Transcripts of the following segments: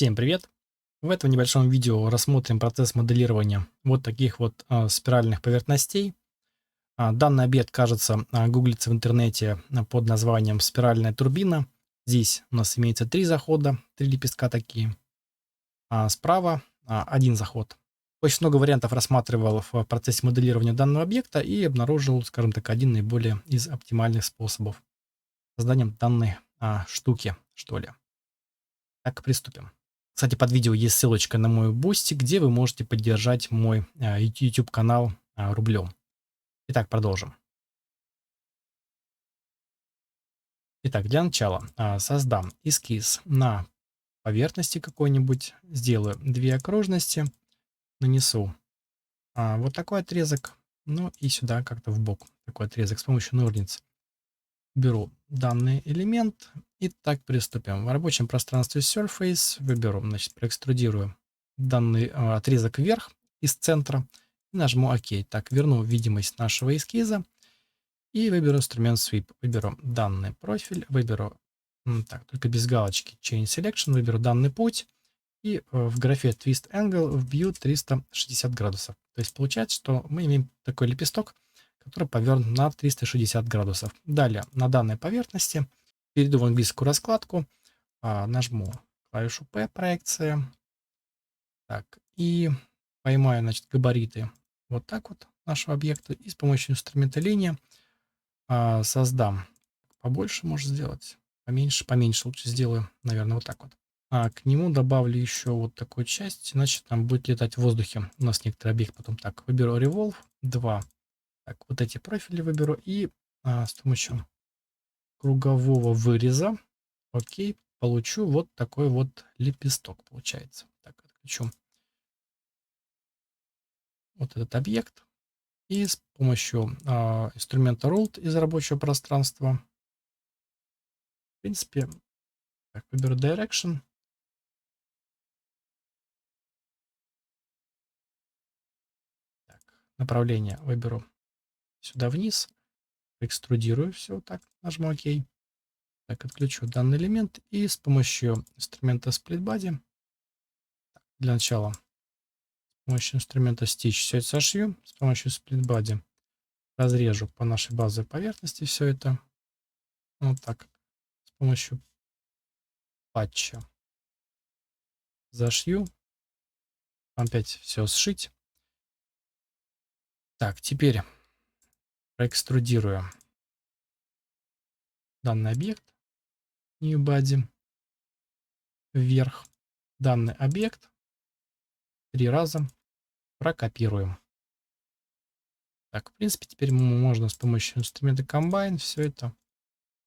Всем привет! В этом небольшом видео рассмотрим процесс моделирования вот таких вот спиральных поверхностей. Данный объект, кажется, гуглится в интернете под названием спиральная турбина. Здесь у нас имеется три захода, три лепестка такие. Справа один заход. Очень много вариантов рассматривал в процессе моделирования данного объекта и обнаружил, скажем так, один наиболее из оптимальных способов создания данной штуки, что ли. Так, приступим. Кстати, под видео есть ссылочка на мой Бусти, где вы можете поддержать мой YouTube-канал рублем. Итак, продолжим. Итак, для начала создам эскиз на поверхности какой-нибудь, сделаю две окружности, нанесу вот такой отрезок, ну и сюда как-то в бок такой отрезок с помощью ножниц. Беру данный элемент и так приступим. В рабочем пространстве Surface выберу, значит, проэкструдирую данный отрезок вверх из центра и нажму ОК. Так, верну видимость нашего эскиза и выберу инструмент Sweep. Выберу данный профиль, выберу, так, только без галочки Chain Selection, выберу данный путь и в графе Twist Angle вбью 360 градусов. То есть получается, что мы имеем такой лепесток, который повернут на 360 градусов. Далее на данной поверхности перейду в английскую раскладку, нажму клавишу P, проекция. Так, и поймаю, значит, габариты вот так вот нашего объекта. И с помощью инструмента линия создам. Побольше можно сделать, поменьше лучше сделаю, наверное, вот так вот. К нему добавлю еще вот такую часть, иначе там будет летать в воздухе. У нас некоторый объект потом. Так, выберу Revolve 2. Так, вот эти профили выберу и с помощью кругового выреза, окей, получу вот такой вот лепесток, получается. Так, отключу вот этот объект и с помощью инструмента Rolled из рабочего пространства, в принципе, так, выберу Direction. Так, направление выберу сюда вниз, экструдирую все вот так, нажму ОК. Так, отключу данный элемент и с помощью инструмента Split Body для начала с помощью инструмента Stitch все это сошью, с помощью Split Body разрежу по нашей базовой поверхности все это. Вот так. С помощью патча зашью. Опять все сшить. Так, теперь проэкструдирую данный объект New Body вверх. Данный объект 3 раза прокопируем. Так, в принципе, теперь можно с помощью инструмента Combine все это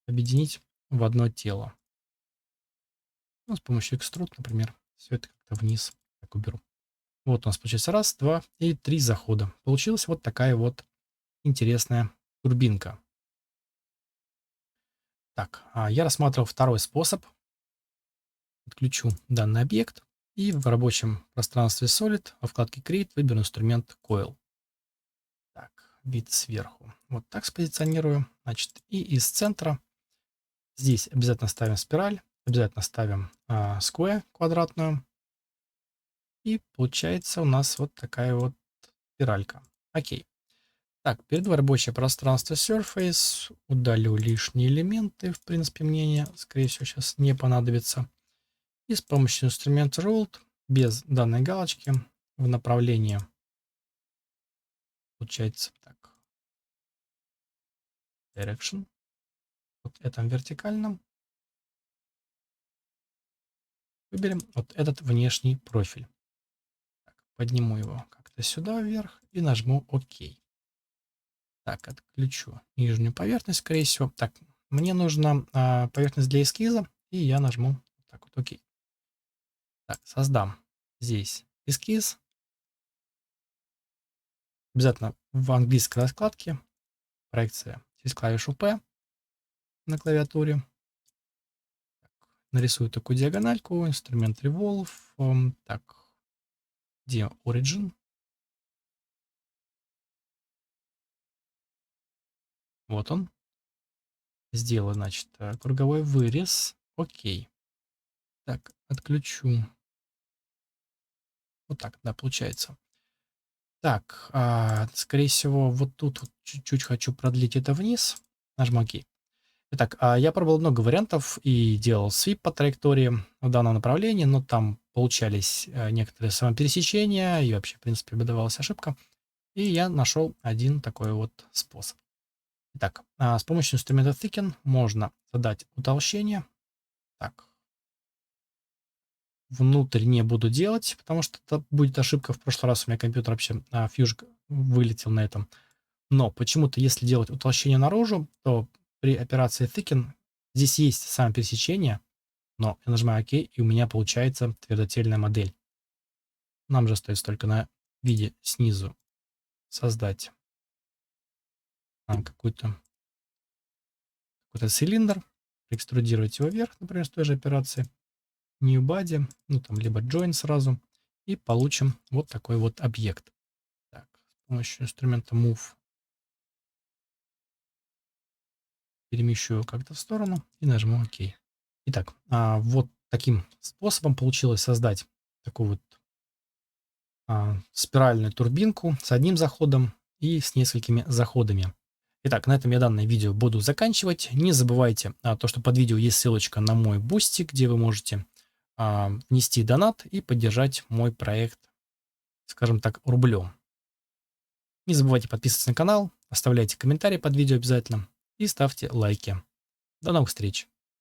объединить в одно тело. Ну, с помощью Extrude, например, все это как-то вниз так уберу. Вот у нас получается раз, два и три захода. Получилась вот такая вот интересная турбинка. Так, я рассматривал второй способ. Отключу данный объект и в рабочем пространстве Solid во вкладке Create выберу инструмент Coil. Так, вид сверху. Вот так спозиционирую. Значит, и из центра здесь обязательно ставим спираль, обязательно ставим square квадратную. И получается у нас вот такая вот спиралька. Окей. Так, перейду в рабочее пространство Surface, удалю лишние элементы, в принципе, мне, скорее всего, сейчас не понадобится. И с помощью инструмента Rolled, без данной галочки, в направлении, получается так, Direction, вот этом вертикальном, выберем вот этот внешний профиль. Так, подниму его как-то сюда вверх и нажму ОК. Так, отключу нижнюю поверхность, скорее всего. Так, мне нужна поверхность для эскиза, и я нажму вот так вот ОК. Так, создам здесь эскиз. Обязательно в английской раскладке проекция через клавишу P на клавиатуре. Так, нарисую такую диагональку, инструмент Revolve. Так, где Origin? Вот он. Сделаю, значит, круговой вырез. Окей. Так, отключу Вот так, да, получается. Так, скорее всего, вот тут вот чуть-чуть хочу продлить это вниз. Нажму ОК. Итак, я пробовал много вариантов и делал свип по траектории в данном направлении, но там получались некоторые самопересечения и вообще, в принципе, выдавалась ошибка. И я нашел один такой вот способ. Итак, с помощью инструмента Thicken можно задать утолщение. Так, внутрь не буду делать, потому что это будет ошибка. В прошлый раз у меня компьютер вообще Fusion вылетел на этом. Но почему-то, если делать утолщение наружу, то при операции Thicken здесь есть самопересечение, но я нажимаю ОК, и у меня получается твердотельная модель. Нам же остается только на виде снизу создать какой-то цилиндр, экструдировать его вверх, например, с той же операции. New Body, ну там либо Join сразу, и получим вот такой вот объект. Так, с помощью инструмента Move перемещу его как-то в сторону и нажму ОК. Итак, вот таким способом получилось создать такую вот спиральную турбинку с одним заходом и с несколькими заходами. Итак, на этом я данное видео буду заканчивать. Не забывайте, то, что под видео есть ссылочка на мой Boosty, где вы можете внести донат и поддержать мой проект, скажем так, рублем. Не забывайте подписываться на канал, оставляйте комментарии под видео обязательно и ставьте лайки. До новых встреч!